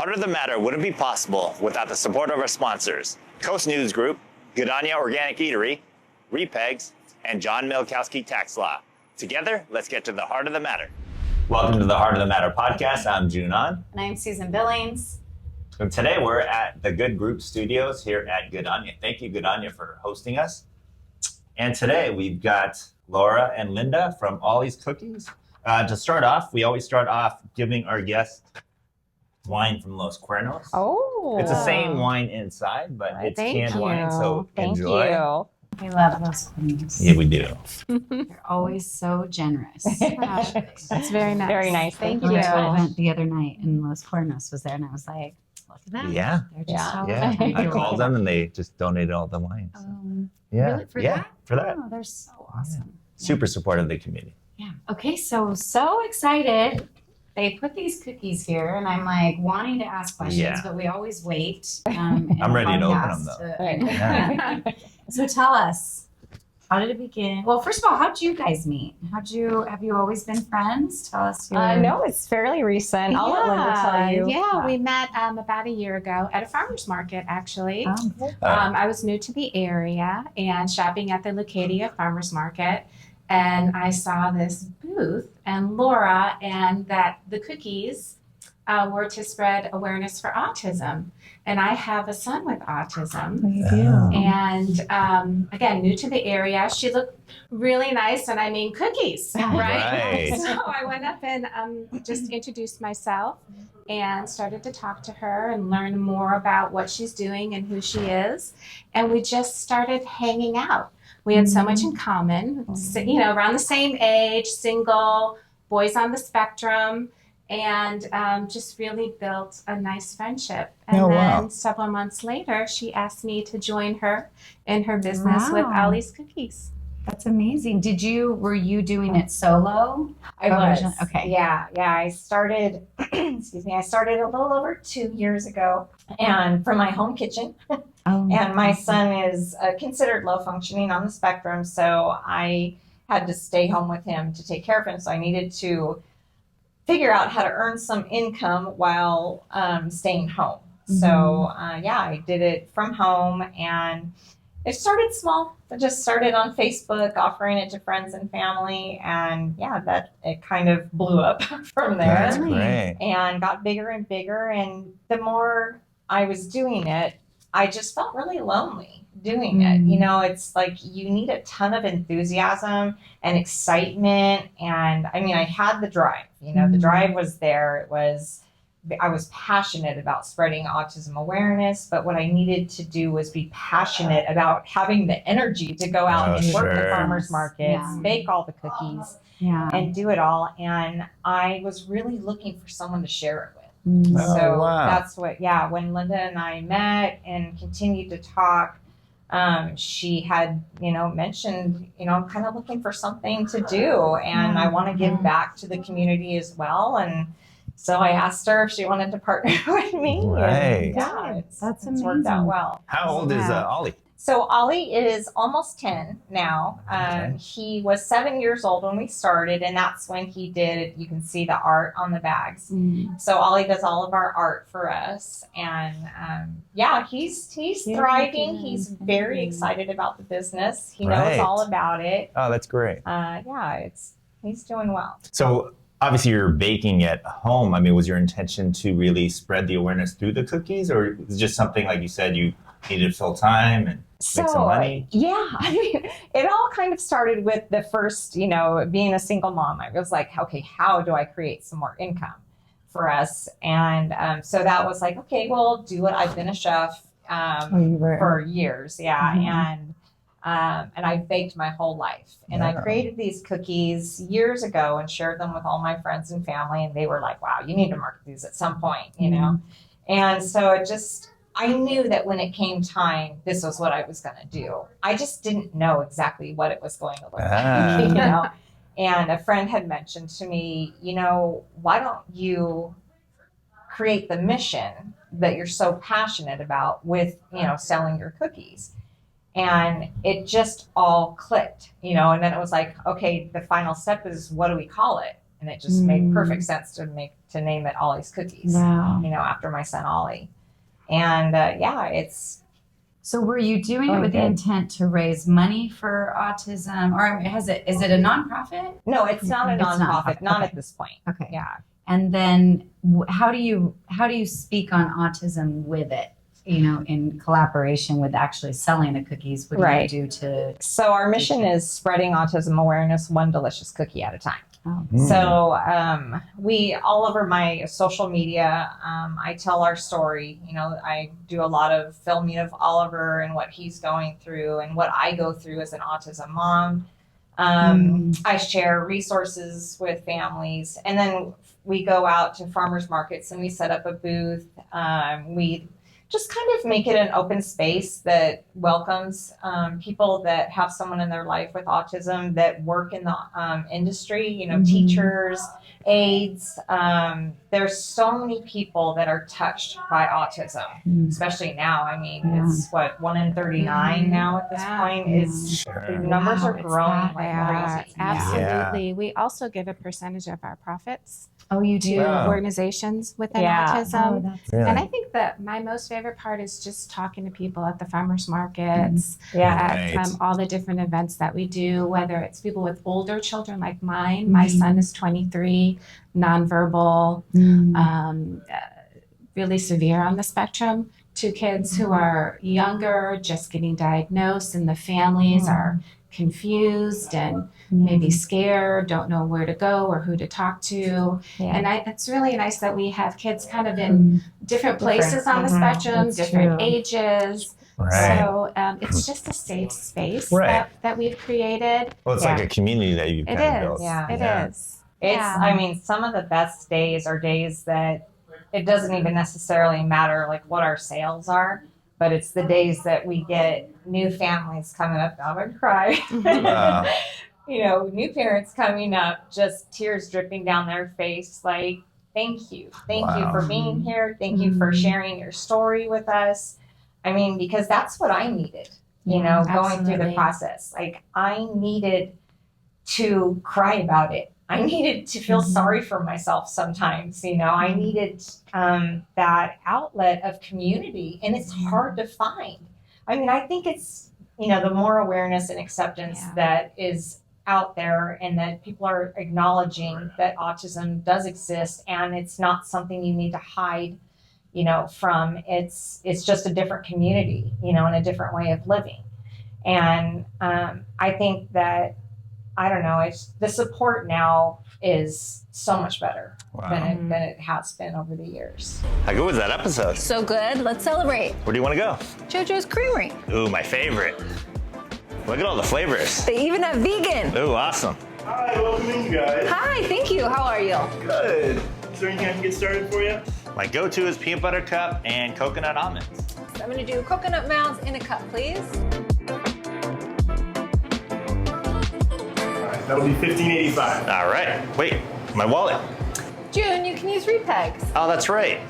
Heart of the Matter wouldn't be possible without the support of our sponsors, Coast News Group, Gudania Organic Eatery, Repegs, and John Milkowski Tax Law. Together, let's get to the heart of the matter. Welcome to the Heart of the Matter podcast. I'm Junan. And I'm Susan Billings. And today we're at the Good Group Studios here at Gudania. Thank you, Gudania, for hosting us. And today we've got Laura and Lynda from Olis Cookies. To start off, we always start off giving our guests wine from Los Cuernos. Oh. It's the same wine inside, but it's canned wine, so Thank enjoy. you. We love Los Cookies. Yeah, we do. They're always so generous. That's very nice. Very nice. Thank I you. went to an event the other night and Los Cuernos was there and I was like, look at that. Yeah. They're just so Yeah, I adorable. called them and they just donated all the wine. So. Yeah, Really? For yeah, that? for that. Oh, they're so awesome. Super supportive of the community. Yeah. Okay, so excited. They put these cookies here, and I'm like wanting to ask questions, Yeah. but we always wait. I'm ready to open them, though. Right. So tell us, how did it begin? Well, first of all, how did you guys meet? Have you always been friends? Tell us. No, it's fairly recent. I'll let Lynda tell you. Yeah, we met about a year ago at a farmer's market, actually. Oh. I was new to the area and shopping at the Leucadia Farmer's Market. And I saw this booth and Laura and that the cookies were to spread awareness for autism. And I have a son with autism. You do. And again, new to the area. She looked really nice, and I mean cookies, right? Right. So I went up and just introduced myself and started to talk to her and learn more about what she's doing and who she is. And we just started hanging out. We had so much in common, around the same age, single, boys on the spectrum, and just really built a nice friendship. And then several months later, she asked me to join her in her business with Olis Cookies. That's amazing. Were you doing it solo? I was. Okay. Yeah. I started, I started a little over 2 years ago, and from my home kitchen. And my son is considered low functioning on the spectrum, so I had to stay home with him to take care of him. So I needed to figure out how to earn some income while staying home. Mm-hmm. So I did it from home, and it started small. I just started on Facebook, offering it to friends and family, and it kind of blew up from there. That's great. And got bigger and bigger. And the more I was doing it, I just felt really lonely doing it. It's like you need a ton of enthusiasm and excitement. And I mean, I had the drive, the drive was there. I was passionate about spreading autism awareness, but what I needed to do was be passionate about having the energy to go out and work the farmers markets, bake all the cookies, and do it all. And I was really looking for someone to share it with. That's what, when Lynda and I met and continued to talk, she had, mentioned, I'm kind of looking for something to do, and I want to give back to the community as well. And so I asked her if she wanted to partner with me. Right. And, That's it's worked out well. How old is Ollie? So Ollie is almost 10 now. Okay. He was 7 years old when we started, and that's when he did, you can see the art on the bags. So Ollie does all of our art for us. And he's thriving. He's very excited about the business. He knows all about it. Oh, that's great. He's doing well. So obviously you're baking at home. I mean, was your intention to really spread the awareness through the cookies, or is it just something, like you said, you needed full time and make some money? Yeah, I mean, it all kind of started with the first, being a single mom. I was like, okay, how do I create some more income for us? And so that was like, okay, well, do it. I've been a chef for years, and I've baked my whole life. And I created these cookies years ago and shared them with all my friends and family, and they were like, wow, you need to market these at some point, And so I knew that when it came time, this was what I was going to do. I just didn't know exactly what it was going to look like, And a friend had mentioned to me, why don't you create the mission that you're so passionate about with, selling your cookies? And it just all clicked, and then it was like, okay, the final step is, what do we call it? and it just made perfect sense to name it Olis Cookies. Wow. You know, after my son Ollie. And it's. So were you doing it with the intent to raise money for autism, or is it a nonprofit? No, it's not a nonprofit. Not at this point. Okay. Yeah. And then how do you speak on autism with it? You know, in collaboration with actually selling the cookies. What do you do to? So our mission is spreading autism awareness one delicious cookie at a time. Oh. So we all over my social media, I tell our story. You know, I do a lot of filming of Oliver and what he's going through and what I go through as an autism mom. I share resources with families, and then we go out to farmers markets and we set up a booth. We just kind of make it an open space that welcomes people that have someone in their life with autism that work in the industry, you know, teachers, aides. There's so many people that are touched by autism, especially now. I mean, it's what, 1 in 39 now at this point is the numbers are growing like crazy. Absolutely. We also give a percentage of our profits. Oh, you do? To organizations within autism. Oh, that's And I think that my most favorite part is just talking to people at the farmers markets, at all the different events that we do, whether it's people with older children like mine. My son is 23, nonverbal, really severe on the spectrum, to kids who are younger, just getting diagnosed, and the families are confused and maybe scared, don't know where to go or who to talk to. And it's really nice that we have kids kind of in different places on the spectrum, different ages. So it's just a safe space that we've created. Well, it's like a community that you've kind of built. It is. I mean, some of the best days are days that it doesn't even necessarily matter like what our sales are, but it's the days that we get new families coming up. I'm gonna cry. You know, new parents coming up, just tears dripping down their face. Like, thank you for being here. Thank you for sharing your story with us. I mean, because that's what I needed. You know, going through the process. Like, I needed to cry about it. I needed to feel sorry for myself sometimes. You know, I needed that outlet of community, and it's hard to find. I mean, I think it's, you know, the more awareness and acceptance that is out there, and that people are acknowledging that autism does exist, and it's not something you need to hide, you know, from. It's just a different community, you know, and a different way of living. And I think that, I don't know, it's the support now is so much better than it has been over the years. How good was that episode? So good. Let's celebrate. Where do you want to go? JoJo's Creamery. Ooh, my favorite. Look at all the flavors. They even have vegan. Ooh, awesome. Hi, welcome in, you guys. Hi, thank you. How are you? Good. Is there anything I can get started for you? My go-to is peanut butter cup and coconut almonds. So I'm going to do coconut mounds in a cup, please. That'll be $15.85. All right. Wait, my wallet. June, you can use repegs. Oh, that's right.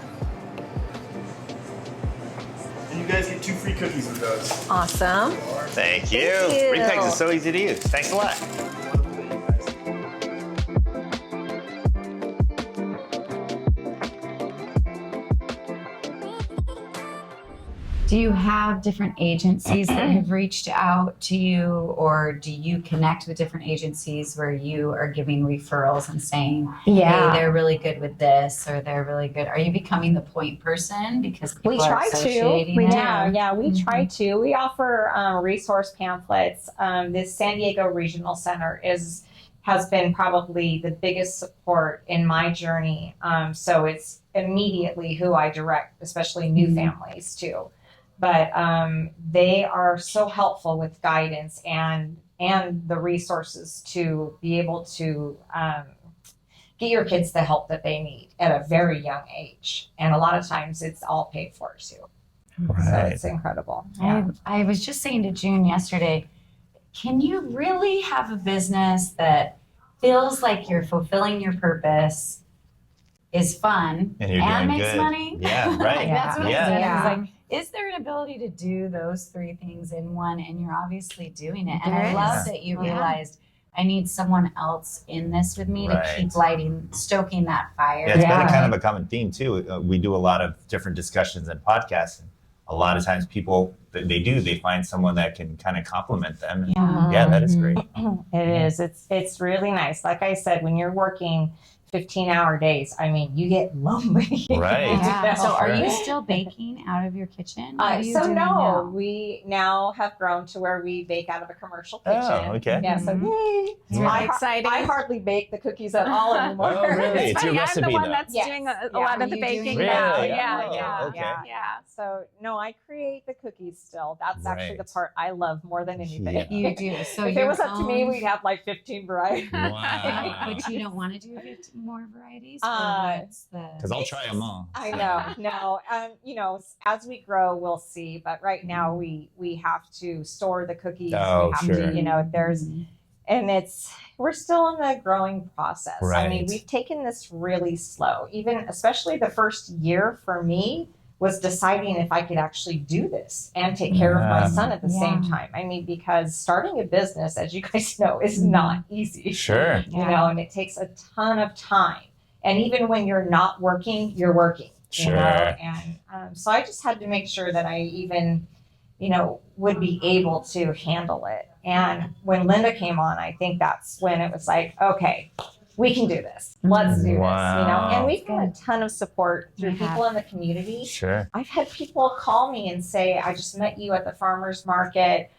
And you guys get 2 free cookies with those. Awesome. Thank you. Thank you. Repegs is so easy to use. Thanks a lot. Do you have different agencies that have reached out to you, or do you connect with different agencies where you are giving referrals and saying, hey, they're really good with this, or they're really good? Are you becoming the point person because people We are try to. associating it? We try to. We offer resource pamphlets. The San Diego Regional Center has been probably the biggest support in my journey. So it's immediately who I direct, especially new families to. But they are so helpful with guidance and the resources to be able to get your kids the help that they need at a very young age. And a lot of times it's all paid for too. So it's incredible. Yeah. I was just saying to June yesterday, can you really have a business that feels like you're fulfilling your purpose, is fun, and makes money? Yeah, right. That's what I said. Yeah. I was like, is there an ability to do those 3 things in one? And you're obviously doing it. And I love that you realized, I need someone else in this with me to Right. keep stoking that fire. Yeah, it's been a kind of a common theme too. We do a lot of different discussions and podcasts. And a lot of times people, they find someone that can kind of complement them. And Yeah. that is great. It is. It's really nice. Like I said, when you're working 15-hour days, I mean, you get lonely. Right. Yeah. So are you Right. still baking out of your kitchen? What are you So doing no, now? we now have grown to where we bake out of a commercial kitchen. Oh, okay. Yeah, so yay. It's really I exciting. hardly bake the cookies at all anymore. Oh, really? It's your I'm recipe, the one though. that's Yes. doing a Yeah. lot Are of the you doing baking it? now. Really? Yeah, Oh, yeah, okay. yeah. So no, I create the cookies still. That's actually the Right. part I love more than anything. Yeah. You do. So If it was up to me, we'd have like 15 varieties. Wow. But you don't want to do 15 more varieties? Because I'll try them all. I know. No, you know, as we grow, we'll see. But right now, we have to store the cookies. Oh, we have sure. to, you know, and we're still in the growing process. I mean, Right. we've taken this really slow. Even especially the first year for me was deciding if I could actually do this and take care of my Yeah. son at the same time. I mean, because starting a business, as you guys know, is not easy. Sure. You know, and it takes a ton of time. And even when you're not working, you're working. Sure. You know? And so I just had to make sure that I even, you know, would be able to handle it. And when Lynda came on, I think that's when it was like, okay, we can do this. Let's do this. You know, Wow. and we've got a ton of support through Yeah. people in the community. Sure. I've had people call me and say, I just met you at the farmer's market,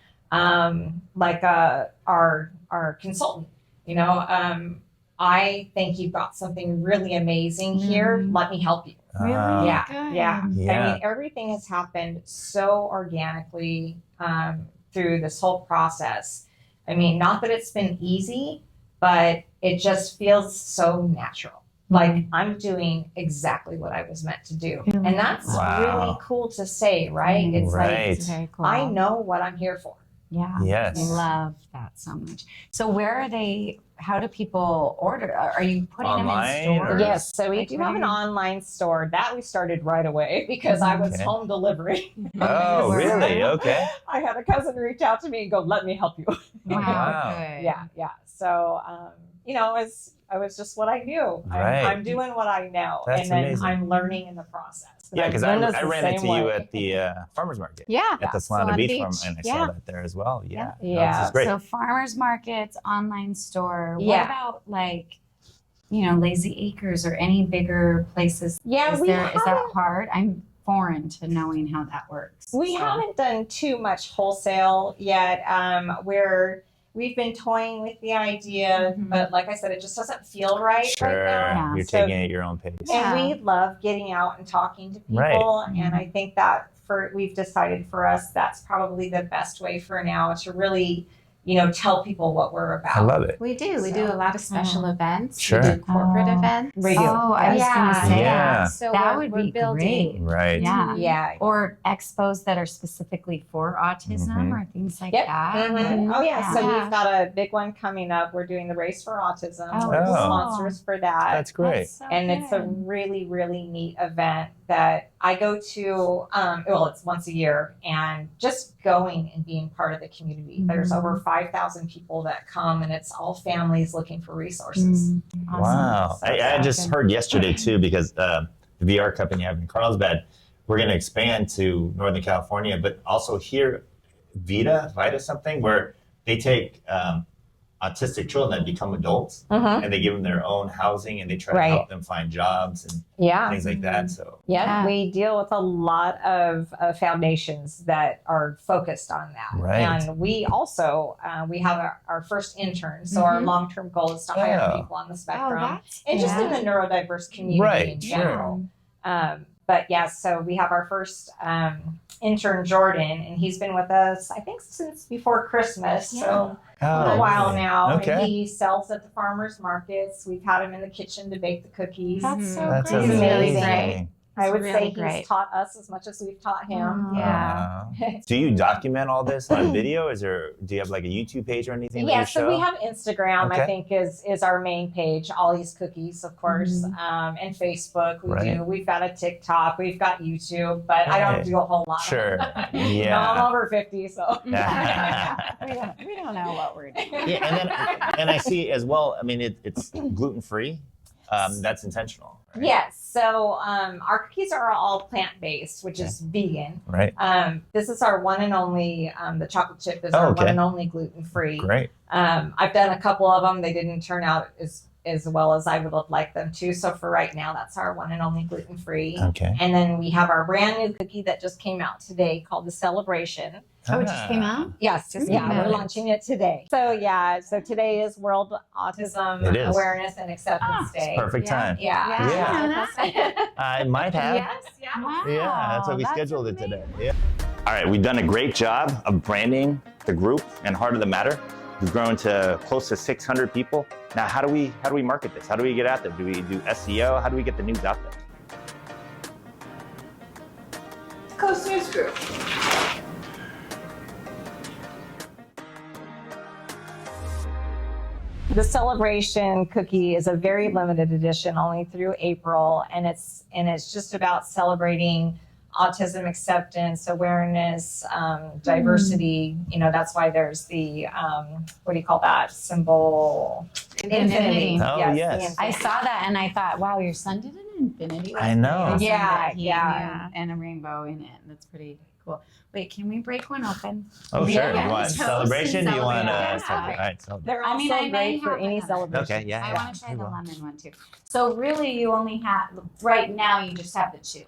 like our consultant, you know, I think you've got something really amazing here. Let me help you. Really? Yeah, Good. yeah. Yeah. I mean, everything has happened so organically through this whole process. I mean, not that it's been easy, but it just feels so natural. Like I'm doing exactly what I was meant to do. Really? And that's Wow. really cool to say, right? It's Right. It's very cool. like, I know what I'm here for. Yeah. Yes. Love that so much. So where are they? How do people order? Are you putting Online, them in or- stores? Yes, so we Like, do where have an do you- online store that we started right away because I was Okay. home delivery. Oh, really? Okay. I had a cousin reach out to me and go, "Let me help you." Wow. Wow. Good. Yeah. So, you know, I was just what I knew. Right. I'm doing what I know, That's and then amazing. I'm learning in the process. Yeah, because Linda's I the ran same into way. you at the farmer's market Yeah. at the Solana Solana Beach Beach. Farm, and I Yeah. saw that there as well. Yeah. Yeah. This is great. So farmers markets, online store. What Yeah. about like, you know, Lazy Acres or any bigger places? Yeah, Is we that haven't- hard? I'm foreign to knowing how that works. We So- haven't done too much wholesale yet. We've been toying with the idea, Mhm. but like I said, it just doesn't feel right Sure. right now. Yeah. You're So- taking it at your own pace. Yeah. And we love getting out and talking to people. Right. And I think that we've decided for us, that's probably the best way for now to really, you know, tell people what we're about. I love it. We do. We do a lot of special events. Sure. We do corporate Oh. events. We do. Oh, I was gonna say Yeah. So that we're, would we're be building. great. Right. Yeah. Yeah. Or expos that are specifically for autism Mhm. or things like Yep. that. Mhm. Oh yeah. So Yeah. we've got a big one coming up. We're doing the Race for Autism. Oh, We're the cool. sponsors for that. That's great. That's so And it's a good. really, really neat event that I go to. Well, it's once a year, and just going and being part of the community. There's Mhm. over 5,000 people that come, and it's all families looking for resources. Awesome. Wow. So I just good. heard yesterday too, because the VR company I have in Carlsbad, we're going to expand to Northern California, but also here, Vita something, where they take autistic children that become adults Mm-hmm. and they give them their own housing and they try to Right. help them find jobs and Yeah. things like that. So Yeah, Yeah. we deal with a lot of foundations that are focused on that. Right. And we also, we have our first intern. So our Mhm. long-term goal is to hire Yeah. people on the Oh, spectrum. that's and just in yeah. the neurodiverse community Right, in sure. general. But yeah, so we have our first intern, Jordan, and he's been with us, I think, since before Christmas. So a Oh, while really? now. Okay. And he sells at the farmers markets. We've had him in the kitchen to bake the cookies. That's so That's great. amazing. amazing. I would really say great. he's taught us as much as we've taught him. Yeah. Do you document all this on video? Do you have like a YouTube page or anything? that Yeah, you so show? we have Instagram, Okay. I think is our main page, Olis Cookies, of course, and Facebook we Right. do. We've got a TikTok, we've got YouTube, but I don't Right. do a whole lot. Sure. Of it. Yeah. I'm over 50, so. we don't know what we're doing. Yeah, and I see as well. I mean, it's gluten free. That's intentional. Right? Yes, so our cookies are all plant-based, which is vegan. Right. This is our one and only, the chocolate chip is Oh, our okay. one and only gluten-free. Great. I've done a couple of them. They didn't turn out as well as I would have liked them to. So for right now, that's our one and only gluten-free. Okay. And then we have our brand new cookie that just came out today called the Celebration. Oh, it just came out? Yes, Just yeah, came out. we're launching it today. So so today is World Autism It is. Awareness and Acceptance Day. Perfect Yeah. time. Yeah. Yeah. I might have. Yes, yeah. Wow. Yeah, that's why we scheduled it today. Yeah. All right, we've done a great job of branding the group and Heart of the Matter. We've grown to close to 600 people. Now, how do we market this? How do we get out there? Do we do SEO? How do we get the news out there? Coast News Group. The Celebration cookie is a very limited edition, only through April, and it's just about celebrating autism acceptance, awareness, diversity. You know, that's why there's the what do you call that symbol? Infinity. Oh, yes. the I saw that and I thought, wow, your son did an infinity. I know. Yeah, He yeah. knew, and a rainbow in it. That's pretty cool. Wait, can we break one open? Oh, sure. Yeah, You want toast celebration? and Do you want celebrate. all right, celebrate. They're I also mean, I may great for have any them. celebration. Okay, yeah, I yeah. want to try We the will. lemon one too. So really, you only have right now. You just have the two.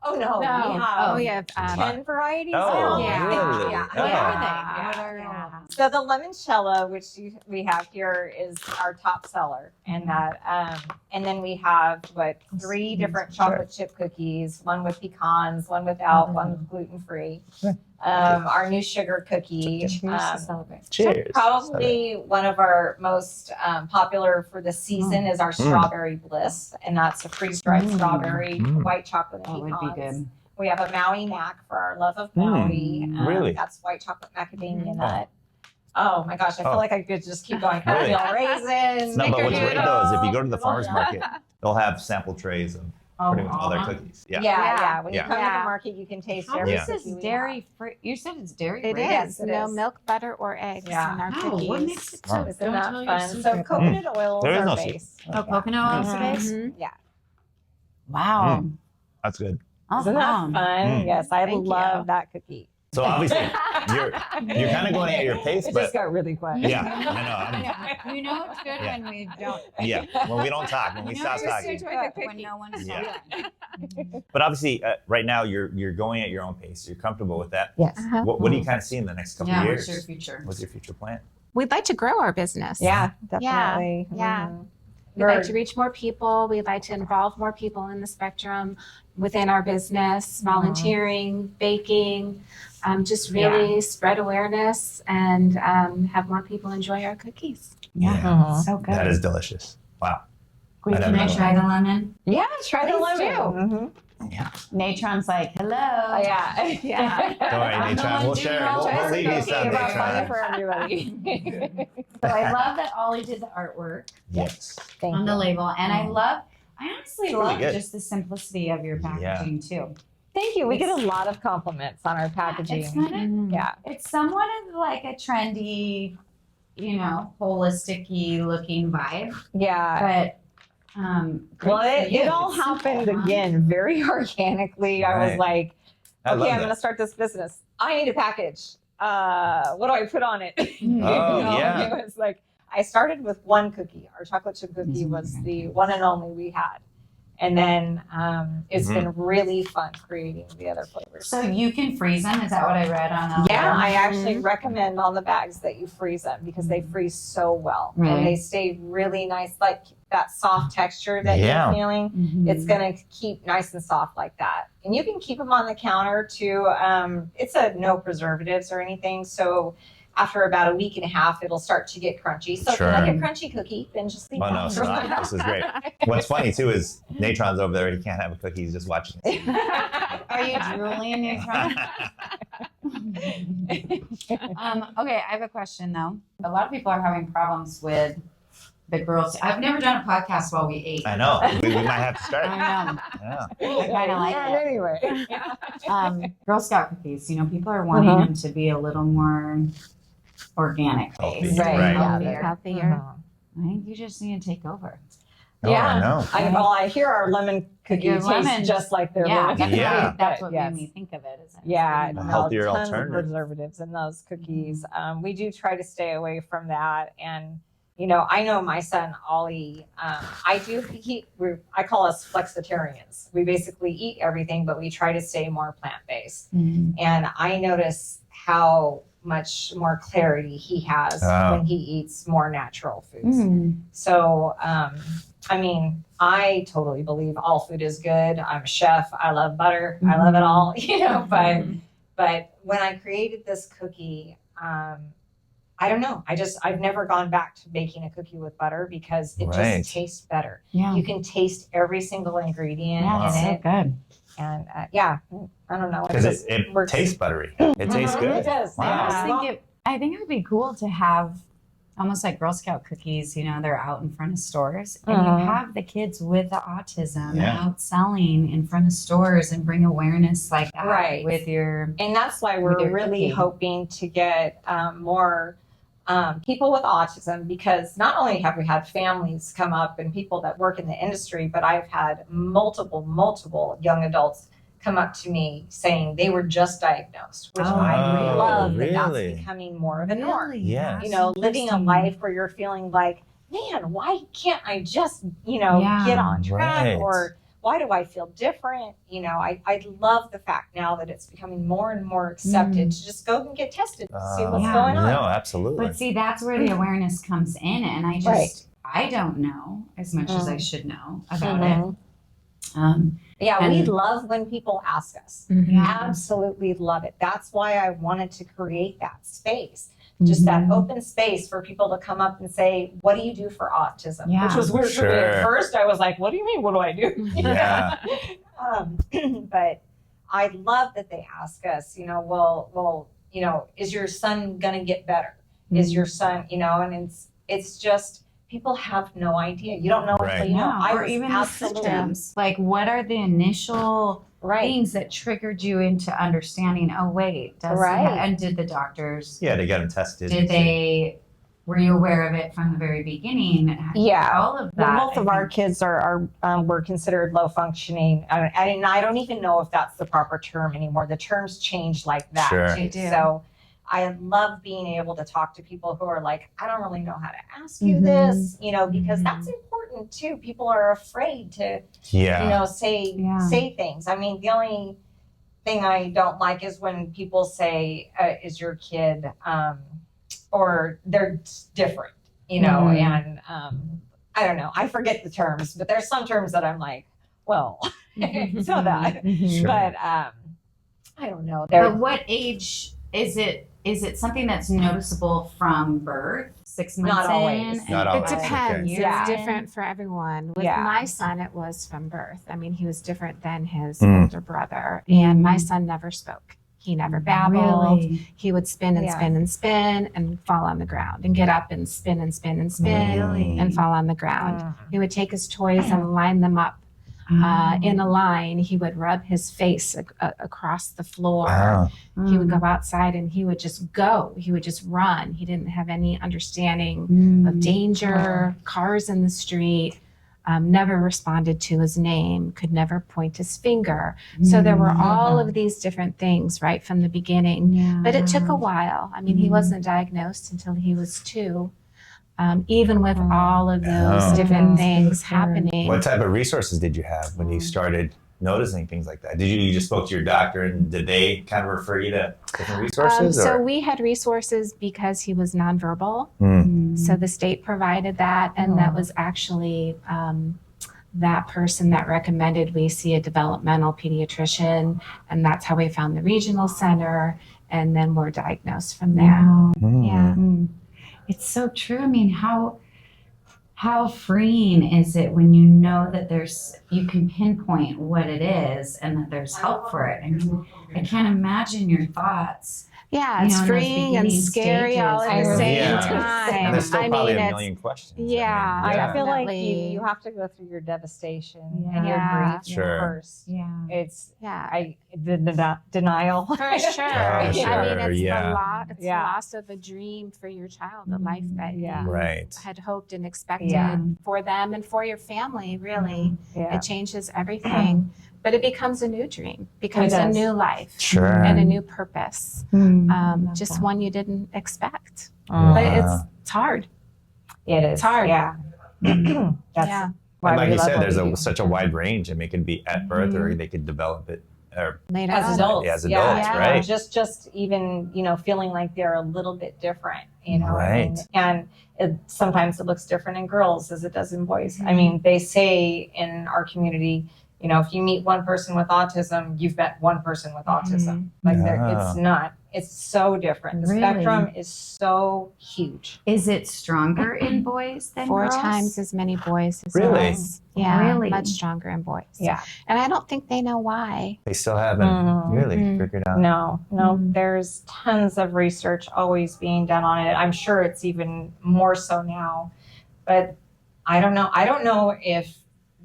Oh no, No. we have We have 10 varieties. Oh, Yeah. really? Yeah. What Oh. are they? Yeah. What are Yeah. So the limoncello, which we have here, is our top seller, and and then we have three different chocolate chip cookies: one with pecans, one without, one with gluten free. Our new sugar cookie. Cheers. Probably one of our most popular for the season is our strawberry bliss, and that's a freeze-dried strawberry, white chocolate, and That would be pecans. good. We have a Maui Mac for our love of Maui. Really? That's white chocolate macadamia nut. Oh my gosh, I feel Oh. like I could just keep going. Really? Oatmeal raisins. No, but what's great though is if you go to the snickerdoodle. farmer's market, they'll have sample trays of pretty much all their cookies. Yeah. Yeah. When Yeah. you come to Yeah. the market, you can taste How every Yeah. is this cookie we dairy free? You said it's dairy It free. is. Yes, it No is. milk, butter, or eggs Yeah. in our Oh, cookies. what makes it Wow. so? Isn't that Don't tell fun? your So secret. coconut oil There is is our no base. Oh, coconut oil is the base? Mhm. Yeah. Wow. That's good. Awesome. Isn't that fun? Yes, I Thank love you. that cookie. So obviously you're kind of going at your pace, It but just got really quiet. yeah, I Yeah. You know it's good Yeah. when we don't. know. Yeah, when we don't talk, when we You know stop you're talking. so good when no one's Yeah. talking. But obviously, right now you're going at your own pace. You're comfortable with that. Yes. Uh-huh. What do you kind of see in the next couple Yeah, of what's years? your future? What's your future plan? We'd like to grow our business. Yeah, definitely. Yeah. Mhm. We'd like to reach more people. We'd like to involve more people in the spectrum within our business, volunteering, baking, just really spread awareness and have more people enjoy our cookies. Yeah. So good. That is delicious. Wow. Wait, I can don't I know. try the lemon? Yeah, try the Please lemon. do. Mhm. Yeah. Natron's like, hello. Oh, yeah. Yeah. Don't worry, I'm the Natron. one We'll doing share. all We'll this leave you cooking some, about Fun Natron. for everybody. So I love that Ollie did the artwork Yes. Thank on the you. label. And I honestly really love good. just the simplicity of your packaging too. Thank you. We get a lot of compliments on our packaging. It's kind of, Yeah. it's somewhat of like a trendy, holistic-y looking vibe. Yeah. But Well, great for you. it all It's simple, happened huh? again very organically. I was Right. like, I love okay, I'm that. going to start this business. I need a package. What do I put on it? Oh, yeah. It was like, I started with one cookie. Our chocolate chip cookie was the one and only we had. And then it's been really fun creating the other flavors. So you can freeze them. Is that what I read on the Yeah, label? I actually recommend on the bags that you freeze them because they freeze so well. Really? And they stay really nice, like that soft texture that Yeah. you're feeling. Mhm. It's going to keep nice and soft like that. And you can keep them on the counter too. It's a no preservatives or anything. So after about a week and a half, it'll start to get crunchy. So Sure. if you like a crunchy cookie, then just leave Oh, no, that. it's not. This is great. What's funny too is Natron's over there. He can't have a cookie. He's just watching. Are you drooling, Neutron? Okay, I have a question though. A lot of people are having problems with the girls. I've never done a podcast while we ate. I know. We might have to start. I know. Yeah. I kind of like it. Anyway. Girl Scout cookies. You know, people are wanting them to be a little more organic Healthy, based, right. healthier. Healthier. I think you just need to take over. Oh, I know. I hear our lemon cookie Your tastes lemon- just like their Yeah, lemon. Yeah. that's what Yes. made me think of it. Is Yeah, A healthier tons alternative. of preservatives in those cookies. We do try to stay away from that. And, you know, I know my son, Ollie, I call us flexitarians. We basically eat everything, but we try to stay more plant-based. And I notice how much more clarity he has when he eats more natural foods. So, I mean, I totally believe all food is good. I'm a chef. I love butter. I love it all, you know, but when I created this cookie, I don't know. I've never gone back to baking a cookie with butter because it Right. just tastes better. Yeah. You can taste every single ingredient Yeah, it's in so it. good. And I don't know. Because it works. tastes buttery. It tastes good. It does. Wow. I think it would be cool to have almost like Girl Scout cookies, you know, they're out in front of stores and you have the kids with the autism out selling in front of stores and bring awareness like that with your. And that's why we're your really cookie. hoping to get more people with autism, because not only have we had families come up and people that work in the industry, but I've had multiple young adults come up to me saying they were just diagnosed, which I love that that's becoming more of a norm. Yeah. You know, living a life where you're feeling like, man, why can't I just, you know, get on track? Or why do I feel different? You know, I love the fact now that it's becoming more and more accepted to just go and get tested to see what's going on. No, absolutely. But see, that's where the awareness comes in. And I don't know as much as I should know about it. We love when people ask us. Absolutely love it. That's why I wanted to create that space. Just that open space for people to come up and say, what do you do for autism? Yeah. Which was weird for me at first. I was like, what do you mean? What do I do? Yeah. But I love that they ask us, you know, well, you know, is your son going to get better? Is your son, you know, and it's just, people have no idea. You don't know until you know. Or even the symptoms. Like, what are the initial things that triggered you into understanding? Oh, wait, and did the doctors? Yeah, to get them tested. Did they? Were you aware of it from the very beginning? Yeah, all of that. Well, both of our kids were considered low functioning. I don't even know if that's the proper term anymore. The terms change like that. Sure. Too. So I love being able to talk to people who are like, I don't really know how to ask you this, you know, because that's important too. People are afraid to, you know, say things. I mean, the only thing I don't like is when people say, is your kid, or they're different, you know, and I don't know. I forget the terms, but there's some terms that I'm like, well, it's not that. But I don't know. But what age is it? Is it something that's noticeable from birth? 6 months Not always. in? Not always. It depends. Okay. It's different for everyone. With my son, it was from birth. I mean, he was different than his older brother. And my son never spoke. He never babbled. Really? He would spin and spin and spin and fall on the ground and get up and spin and spin and spin and fall on the ground. He would take his toys and line them up in a line. He would rub his face across the floor. Wow. He would go outside and he would just go. He would just run. He didn't have any understanding of danger, cars in the street, never responded to his name, could never point his finger. So there were all of these different things right from the beginning. But it took a while. I mean, he wasn't diagnosed until he was 2. Even with all of those different things happening. What type of resources did you have when you started noticing things like that? Did you just spoke to your doctor and did they kind of refer you to different resources? So we had resources because he was nonverbal. So the state provided that, and that was actually that person that recommended we see a developmental pediatrician, and that's how we found the regional center. and then we're diagnosed from there. Wow. Yeah. It's so true. I mean, how freeing is it when you know that you can pinpoint what it is and that there's help for it? I mean, I can't imagine your thoughts. Yeah, You it's know, in those freeing and beginning scary all at stages the where- same Yeah. time. And there's still probably a it's- million questions. Yeah, I feel like definitely. you have to go through your devastation Yeah. and your Yeah. grief Sure. first. Yeah. It's Yeah. the denial. For sure. I sure, mean, it's yeah. the Yeah. loss of a dream for your child, a life that Yeah. you Right. had hoped and expected Yeah. for them and for your family, really. Yeah. It changes everything. But it becomes a new dream, becomes a does. new life Sure. and a new purpose. Love Just that. one you didn't expect. Mm. But Wow. it's hard. It is. It's hard. Yeah. That's Yeah. why And like we you love said, what there's we do. such a wide range. I mean, it could be at birth or they could develop it. Or, Later as on. adults. Yeah, as yeah. adults, right. Just even, feeling like they're a little bit different, Right. And sometimes it looks different in girls as it does in boys. I mean, they say in our community, if you meet one person with autism, you've met one person with autism. Like it's so different. The Really? spectrum is so huge. Is it stronger in boys than 4 girls? times as many boys as Really? girls. Yeah, Really? much stronger in boys. Yeah. And I don't think they know why. they still haven't really figured out. No, there's tons of research always being done on it. I'm sure it's even more so now, but I don't know. I don't know if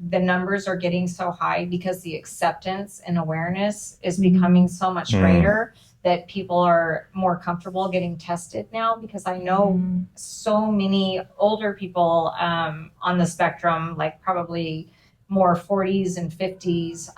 the numbers are getting so high because the acceptance and awareness is becoming so much greater that people are more comfortable getting tested now, because I know so many older people on the spectrum, like probably more 40s and 50s.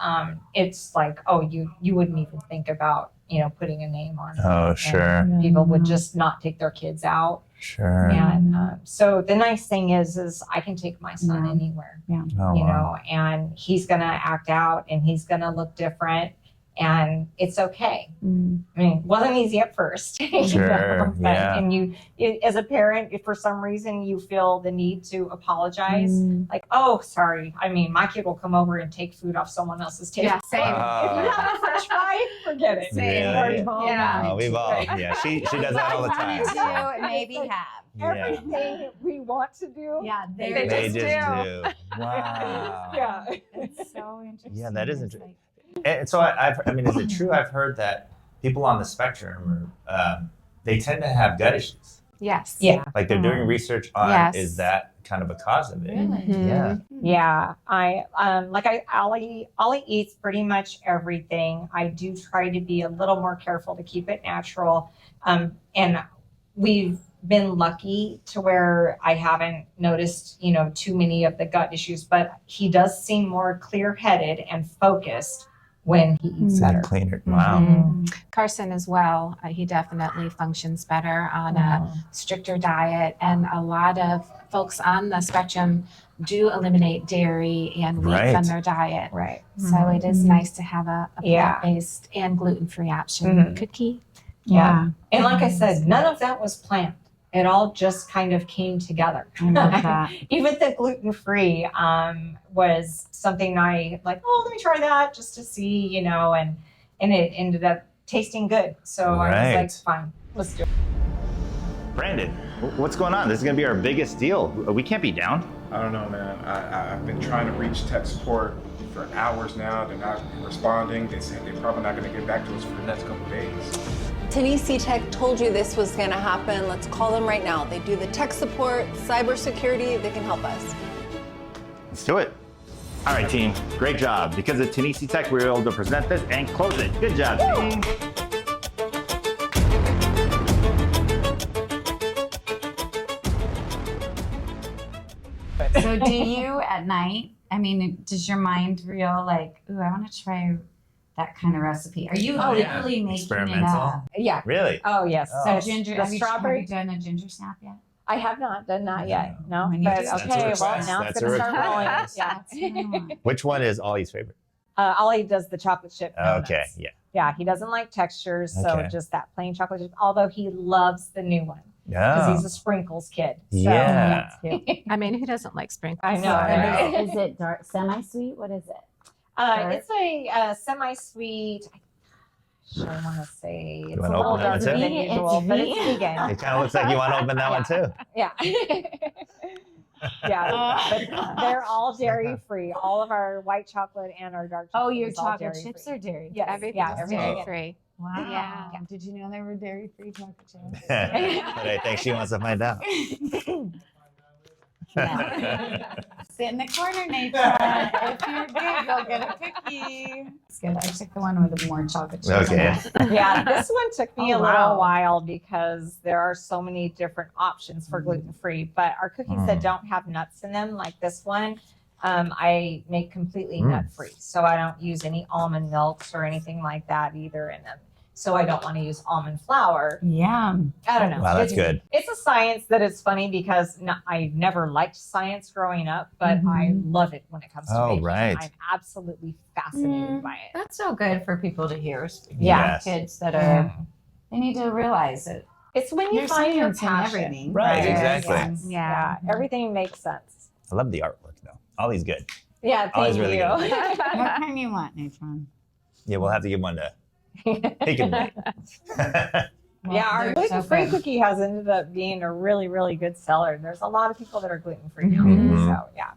It's like, oh, you wouldn't even think about, putting a name on it. Oh, sure. And people would just not take their kids out. Sure. And so the nice thing is I can take my son anywhere, Oh, wow. and he's going to act out and he's going to look different, and it's okay. I mean, it wasn't easy at first. Sure, yeah. And as a parent, if for some reason you feel the need to apologize, like, oh, sorry. I mean, my kid will come over and take food off someone else's table. Yeah, same. If you have a fresh fry, forget it. Really? Yeah. Oh, we've all, yeah, she does that all the time. Do, maybe have. Yeah. Everything we want to do. Yeah, They They just just do. Wow. Yeah. It's so interesting. Yeah, that is It's interesting. And so I mean, is it true? I've heard that people on the spectrum, they tend to have gut issues. Yes. Yeah. Like they're doing research on, Yes. is that kind of a cause of it? Really? Yeah. Yeah. Ollie eats pretty much everything. I do try to be a little more careful to keep it natural. And we've been lucky to where I haven't noticed, too many of the gut issues, but he does seem more clear-headed and focused when he eats better. Cleaner. Wow. Carson as well. He definitely functions better on a stricter diet, and a lot of folks on the spectrum do eliminate dairy and wheat Right. from their diet. Right. So it is nice to have a Yeah. plant-based and gluten-free option. Cookie. Yeah. And like I said, none of that was planned. It all just kind of came together. I love that. Even the gluten-free was something I like, oh, let me try that just to see, and it ended up tasting good. So I was Right. like, fine, let's do it. Brandon, what's going on? This is going to be our biggest deal. We can't be down. I don't know, man. I've been trying to reach tech support for hours now. They're not responding. They said they're probably not going to get back to us for the next couple days. TCI Tech told you this was going to happen. Let's call them right now. They do the tech support, cybersecurity. They can help us. Let's do it. All right, team. Great job. Because of TCI Tech, we were able to present this and close it. Good job, team. So do you at night, I mean, does your mind reel like, ooh, I want to try that kind of recipe? Are you literally making it Experimental? up? Yeah. Really? Oh, yes. Oh. So ginger, The have you done a ginger snap yet? I have not done that yet. No. We need But to- That's a okay, well, request. now That's it's a going to start rolling. request. Yeah. That's what I want. Which one is Ollie's favorite? Ollie does the chocolate chip donuts. Okay, yeah. Yeah, he doesn't like textures, so Okay. just that plain chocolate chip, although he loves the new one because Yeah. he's a sprinkles kid. So, Yeah. I mean, who doesn't like sprinkles? I know. Wow. Right? Is it dark, semi-sweet? What is it? It's a semi-sweet. I want to say it's a wanna little open that one darker too? than usual, but it's vegan. It kind of looks like you want to open that one too. Yeah. Yeah, but they're all dairy free. All of our white chocolate and our dark chocolate. Oh, your is all chocolate dairy chips free. are dairy. Yes, Everything yeah, is everything. dairy free. Wow. Yeah. Did you know there were dairy-free chocolate chips? But I think she wants to find out. Sit in the corner, Nathan. If you're good, you'll get a cookie. It's good. I took the one with the more chocolate chips. Okay. Yeah, this one took me Oh, a little wow. while because there are so many different options for gluten free. But our cookies that don't have nuts in them, like this one, I make completely nut free. So I don't use any almond milks or anything like that either in them. So I don't want to use almond flour. Yeah. I don't know. Wow, that's It's- good. It's a science that is funny because I never liked science growing up, but I love it when it comes to Oh, baking. right. I'm absolutely fascinated by it. That's so good for people to hear. Yeah. Yes. Kids that are, they need to realize it. It's when you There's find your science in passion. everything. Right, Yes, exactly. yes. Yeah, everything makes sense. I love the artwork though. Ollie's good. Yeah, Ollie's thank really you. What kind you want, Nathan? Yeah, we'll have to give one to Take it away. Yeah, our they're gluten-free good. cookie has ended up being a really, really good seller. There's a lot of people that are gluten-free now. Mhm. So, yeah.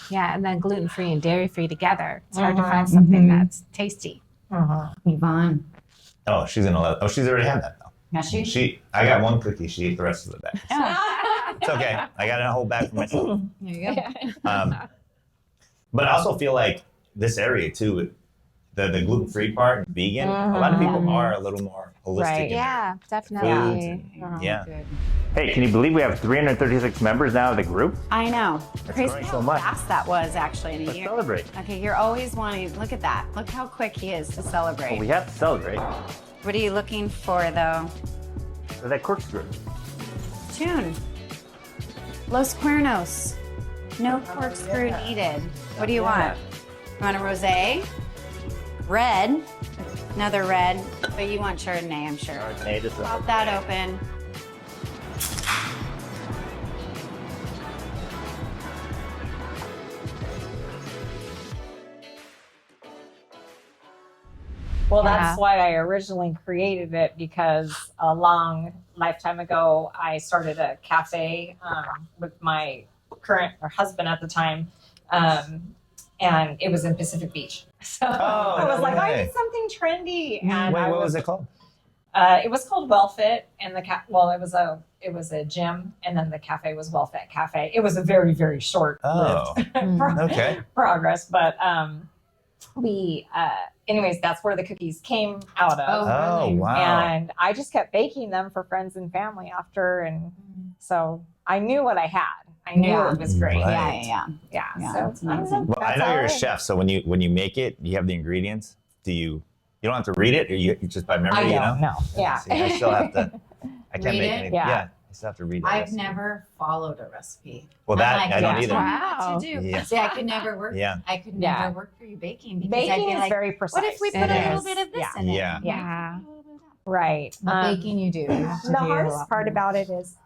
Yeah, and then gluten free and dairy free together. It's hard to Mhm. find something Mhm. that's tasty. Yvonne. Oh, she's gonna love. Oh, she's already had that though. Now she. I got one cookie. She ate the rest of the bag. Oh, It's okay. I got a whole bag for myself. there you go. But I also feel like this area too, the gluten-free part, vegan. A lot of people are a little more holistic. Right. in their Yeah, foods definitely. and- yeah. Good. Hey, can you believe we have 336 members now of the group? I know. Crazy growing how so much. fast that was actually in a Let's year. celebrate. Okay, you're always wanting, look at that. Look how quick he is to celebrate. Well, we have to celebrate. What are you looking for though? So that corkscrew. Tune. Los Cuernos. No corkscrew needed. What do you want? You want a rosé? Red. Another red. But you want Chardonnay, I'm sure. Hey, this is Pop that open. Well, Yeah. that's why I originally created it, because a long lifetime ago, I started a cafe with my current or husband at the time. And it was in Pacific Beach. So I was no like, I way. need something trendy. And Wait, I what was it called? It was called WellFit, and it was a gym, and then the cafe was WellFit Cafe. It was a very, very short Oh, okay. progress, but anyways, that's where the cookies came out of. Oh, really? wow. And I just kept baking them for friends and family after, and so I knew what I had. I knew Yeah. it was great. Right. Yeah. Yeah, Yeah, so that's amazing. Well, I that's know how you're a it- chef, so when you make it, you have the ingredients. Do you don't have to read it, or you just by memory? I you know? don't know. Yeah. See, I still have to. I can't Read make it? anything. Yeah. Yeah, I still have to read it. I've never followed a recipe. Well, I'm that like, I don't that's either. what I'm Wow. meant to do. Yeah. See, I could never work. Yeah. I could Yeah. never work through baking because I'd Baking be is like, very precise. what if we put It a little is. bit of this Yeah. in it? Yeah. Yeah. Right. But baking, you do. You have to The do a hardest lot part more. about it is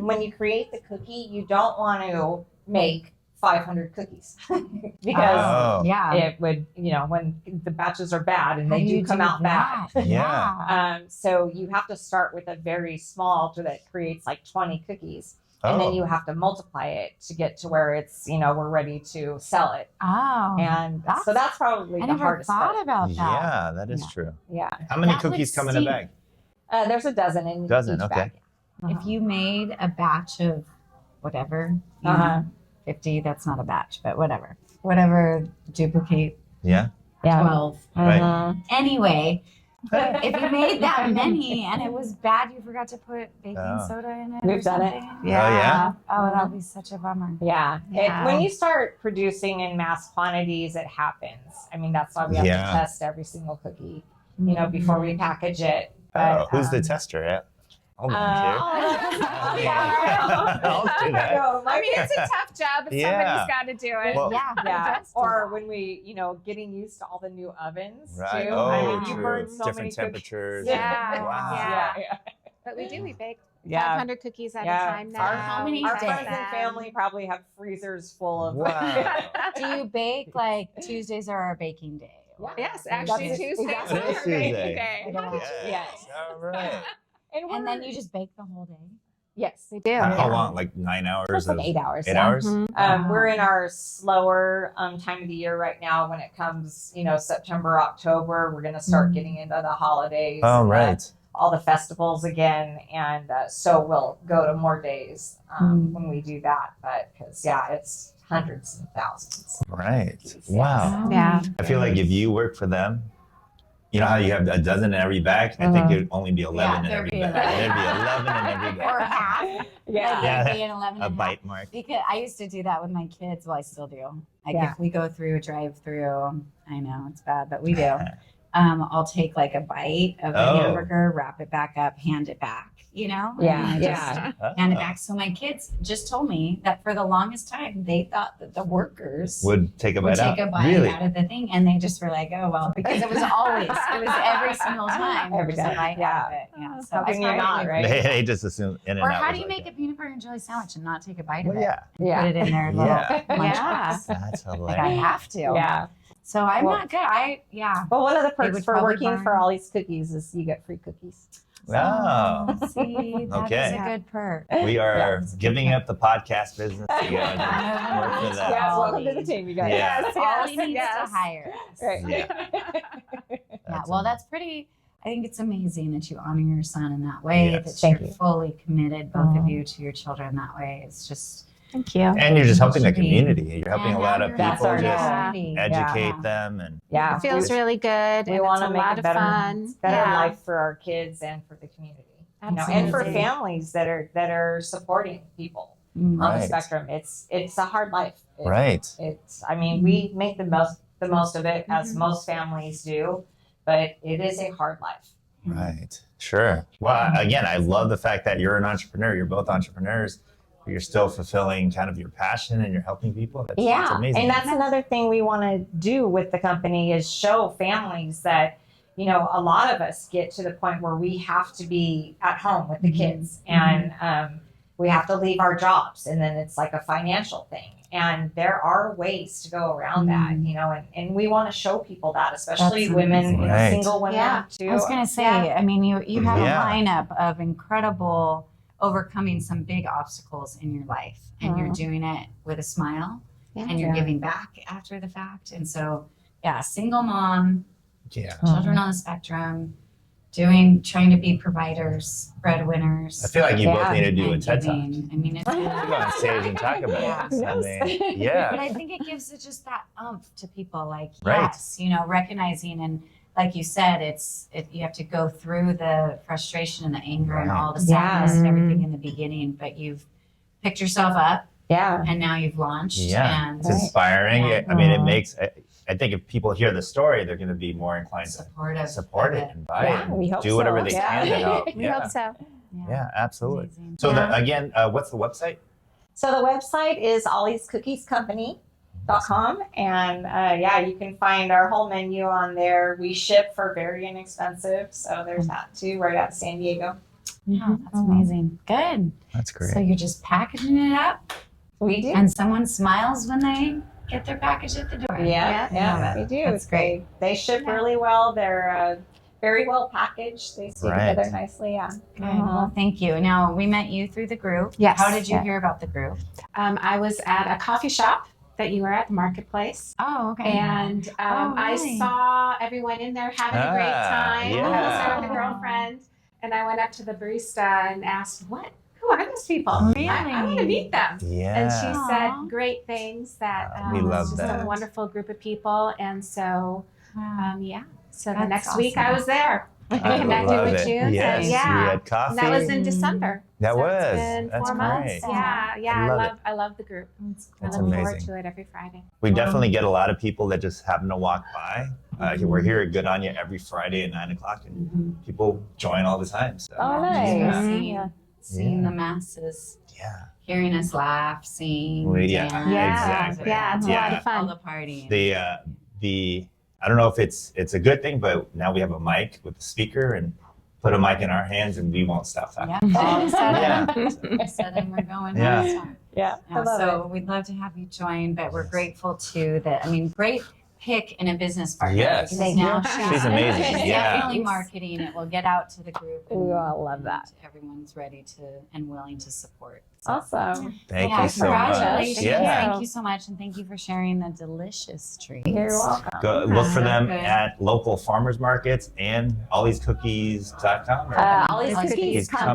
when you create the cookie, you don't want to make 500 cookies because Oh. Yeah. it would, when the batches are bad and How they do do you come do out bad. that? Yeah. So you have to start with a very small that creates like 20 cookies. And Oh. then you have to multiply it to get to where it's, we're ready to sell it. Oh. And That's- so that's probably I the never hardest thought part. about that. Yeah, that is Yeah. true. Yeah. How many That would cookies come in a seem- bag? There's a dozen in Dozen, each okay. bag. If you made a batch of whatever, you Uh-huh. know, 50, that's not a batch, but whatever duplicate Yeah. 12. Right. Mhm. Anyway, if you made that many and it was bad, you forgot to put baking Oh. soda in it. We've or done it. something? yeah? Oh, that would be such a bummer. Yeah. Yeah. When you start producing in mass quantities, it happens. I mean, that's why we have Yeah. to test every single cookie, before we package it. Oh, But, who's the tester? Yeah. I'll volunteer. yeah. I'll do that. No, I mean, it's a tough job, but Yeah. somebody's got to do it. Well, Yeah. Yeah, Just do or that. when we, getting used to all the new ovens Right. too. Oh, I mean, you true. burn so many Different cookies. temperatures. Yeah. Wow. Yeah. But we do. We bake Yeah. 500 cookies at Yeah. a time now. Our, How many our days? friends and family probably have freezers full of. Wow. Do you bake like Tuesdays are our baking day? Yes, actually That's Tuesday. exactly. It is Tuesday. Yes. All right. And then you just bake the whole day? Yes. We do. How long? Like 9 hours? It's like of- 8 hours. 8 yeah. hours? We're in our slower time of the year right now. When it comes, September, October, we're going to start getting into the holidays. Oh, and, right. all the festivals again, and so we'll go to more days when we do that. But because it's hundreds and thousands. Right. Wow. Yeah. I feel like if you work for them, you know how you have a dozen in every bag? I think it'd only be 11 in there'd every be bag. 11. There'd be 11 in every Or bag. half. Like Yeah. there'd be an 11 A and bite mark. Because I used to do that with my kids. Well, I still do. Like Yeah. if we go through a drive-through, I know it's bad, but we do. I'll take like a bite of the Oh. hamburger, wrap it back up, hand it back. And I just hand it back. So my kids just told me that for the longest time they thought that the workers Would take a would bite out. take a bite Really? out of the thing, and they just were like, "Oh well," because it was every single time. Every there was a time, bite yeah. out of it. Yeah. So How I can you not, started- right? They just assume in and Or out. how was do you like make that. a peanut butter and jelly sandwich and not take a bite Well, of it? yeah. And Yeah. put it in their little Yeah. lunchbox. That's Like I hilarious. have to. Yeah. So I'm Well- not good. Well, one of the They perks would for probably working for burn. Olis Cookies is you get free cookies. Wow. See, that's Okay. a good perk. We are Yeah. giving up the podcast business to go and Yeah. work for that. Yeah. Welcome to the team, you guys. Yeah. That's all he needs to hire us. Right. Yeah. Yeah, well, that's pretty. I think it's amazing that you honor your son in that way. Yes. That Thank you're you. fully committed, both of you, to your children that way. It's just Thank you. And you're just helping the Should be- community. You're helping and a lot now of you're That's people our just community. educate Yeah. them and Yeah. It feels really good. We and want it's to a make lot a better, of fun. better Yeah. life for our kids and for the community. And for Absolutely. families that are supporting people Mm. on the Right. spectrum. It's a hard life. right. We make the most of it, as most families do, but it is a hard life. Right. Sure. Well, again, I love the fact that you're an entrepreneur. You're both entrepreneurs. But you're still fulfilling kind of your passion and you're helping people. That's amazing. And that's another thing we want to do with the company is show families that, a lot of us get to the point where we have to be at home with the kids and we have to leave our jobs, and then it's like a financial thing. And there are ways to go around that, and we want to show people that, especially That's women, amazing. Right. single women Yeah. too. I was going to say, Yeah. I mean, you have Yeah. a lineup of incredible overcoming some big obstacles in your life, and you're doing it with a smile, and you're Yeah. giving back after the fact. And so, single mom, yeah. children on the spectrum, trying to be providers, breadwinners. I feel like you both Yeah. need to do a and TED Talk. giving. I mean, it's You go on stage and talk about Yeah. it. I mean, But yeah. I think it gives it just that oomph to people, like Right. yes, recognizing, and like you said, you have to go through the frustration and the anger and Right. all the sadness and Yeah. everything in the beginning, but you've picked yourself up Yeah. and now you've launched. Yeah. And It's inspiring. Yeah. I mean, it makes, I think if people hear the story, they're going to be more inclined to supportive. support of it and buy Yeah, it we and hope do whatever so. they Yeah. can to help. We Yeah. hope so. Yeah, absolutely. Amazing. So Yeah. again, what's the website? So the website is oliscookiescompany.com, and you can find our whole menu on there. We ship for very inexpensive, so there's that too, right out of San Diego. Yeah, that's amazing. Good. That's So you're just packaging it up, We do. and someone smiles when they get their package at the door. Yeah, we do. That's great. They ship really well. They're very well packaged. They stay Right. together nicely. Yeah. Good. Well, thank you. Now, we met you through the group. Yes. How did you Yeah. hear about the group? I was at a coffee shop that you were at, the marketplace. Oh, okay. And I really? saw everyone in there having a great time. yeah. I was with a girlfriend, and I went up to the barista and asked, who are those people? Really? I want to meet them. Yeah. And she Aw. said great things, that We love it's just that. a wonderful group of people. And so, Wow. So the That's next week awesome. I was there. I connected love with it. you. Yes, we Yeah. had coffee. And that was in December. That So was. It's been That's 4 months. great. Yeah. I I love love the group. That's I That's look forward amazing. to it every Friday. We definitely get a lot of people that just happen to walk by. We're here at Good On You every Friday at 9 o'clock, and people join all the time. So, Oh, Just nice. seeing Yeah. the masses, yeah. hearing us laugh, sing, Yeah, dance. exactly. Yeah, it's a lot of All fun. the partying. The I don't know if it's a good thing, but now we have a mic with a speaker and put a mic in our hands and we won't stop talking. Yeah. All of a sudden, Yeah. all of a sudden we're going Yeah. nonstop. Yeah. I love So we'd love to have you join, but we're grateful too that, great pick in a business partner. Yes. Because Thank now you. She's amazing. She's Yeah. definitely marketing. It will get out to the group. We all love that. Everyone's ready to and willing to support. So, Awesome. Thank yeah, you so much. congratulations. Yeah. Thank you so much. And thank you for sharing the delicious treats. You're welcome. Go, look for them Okay. at local farmers markets and oliscookies.com. Oliscookiescompany.com.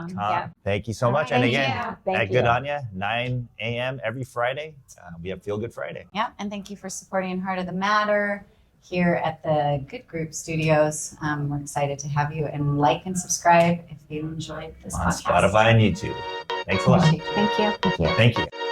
Company.com. Thank you so much. And Thank again, you. Thank at you. Good Anya, 9 a.m. every Friday, we have Feel Good Friday. Yeah, and thank you for supporting Heart of the Matter here at the Good Group Studios. We're excited to have you, and like and subscribe if you enjoyed this On podcast. Spotify and YouTube. Thanks a lot. Appreciate you. Thank you. Thank you.